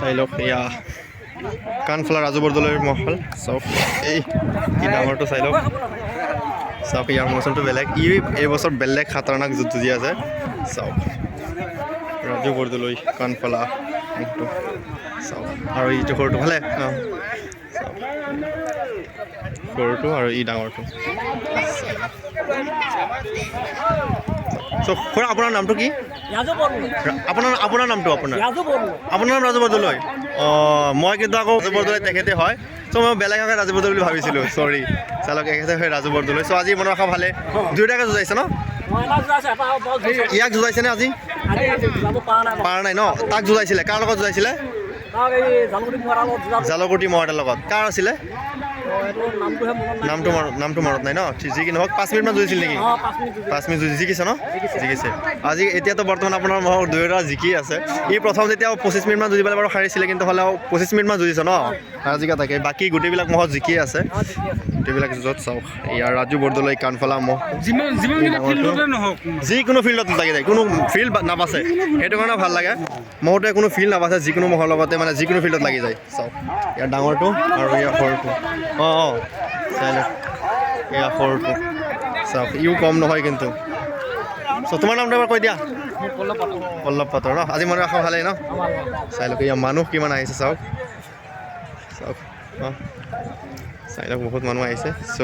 চাই লওক এয়া কাণফলা ৰাজু বৰদলৈৰ মহল চাওক এই ডাঙৰটো চাই লওক চাওক ইয়াৰ মৌচুমটো বেলেগ এইবছৰ বেলেগ খাতাৰনাক যুঁজি আছে চাওক ৰাজু বৰদলৈ কাণফলা মুখটো চাওক আৰু ইটো সৰুটো ভালে চাওক সৰুটো আৰু ই ডাঙৰটো চ' খুৰা আপোনাৰ নামটো কি আপোনাৰ নামটো আপোনাৰ নাম ৰাজু বৰদলৈ অঁ মই কিন্তু আকৌ ৰাজু বৰদলৈ তেখেতে হয় চ' মই বেলেগ একে ৰাজু বৰদলৈ বুলি ভাবিছিলোঁ চৰি চালক এখেতে হয় ৰাজু বৰদলৈ চ' আজি মনৰ আশা ভালে দুয়োটাকে যুঁজাইছে ন ইয়াক যুঁজাইছেনে আজি পাৰা নাই ন তাক যুঁজাইছিলে কাৰ লগত যুঁজাইছিলে জালুকুটি মৰাৰ লগত কাৰ আছিলে নামটো মনত নাই ন যি কি নহওক 5 মিনিটমান যুঁজিছিল নেকি 5 মিনিট জিকিছে ন জিকিছে আজি এতিয়াতো বৰ্তমান আপোনাৰ মহৰ দুয়োটা জিকি আছে ই প্ৰথম যেতিয়া 25 মিনিটমান যুঁজিবলৈ বাৰু হাৰিছিলে কিন্তু হ'লেও 25 মিনিটমান যুঁজিছে ন আজিকা তাকে বাকী গোটেইবিলাক মহত জিকি আছে গোটেইবিলাক য'ত চাওক ইয়াৰ ৰাজু বৰদলৈ কাণফলা মহ যিকোনো ফিল্ডত লাগি যায় কোনো ফিল্ড নাবাচে সেইটো কাৰণে ভাল লাগে মহটোৱে কোনো ফিল্ড নাবাচে যিকোনো মহৰ লগতে মানে যিকোনো ফিল্ডত লাগি যায় চাওক ইয়াৰ ডাঙৰটো আৰু ইয়াৰ সৰুটো অঁ চাই লওক এয়া সৰুটো চাওক ইও কম নহয় কিন্তু চ' তোমাৰ নামটো এবাৰ কৈ দিয়া পল্লৱ পাটৰ ন আজি মনৰ আশা ভালেই ন চাই লওক এয়া মানুহ কিমান আহিছে চাওক অঁ চাই লওক বহুত মানুহ আহিছে চ'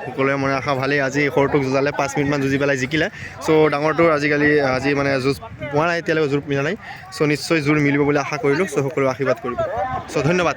সকলোৰে মনৰ আশা ভালেই আজি সৰুটোক যুঁজালে 5 মিনিটমান যুঁজি পেলাই জিকিলে চ' ডাঙৰটোৰ আজি মানে যুঁজ পোৱা নাই এতিয়ালৈকে জোৰ মিলা নাই চ' নিশ্চয় জোৰ মিলিব বুলি আশা কৰিলোঁ চ' সকলোৱে আশীৰ্বাদ কৰিব চ' ধন্যবাদ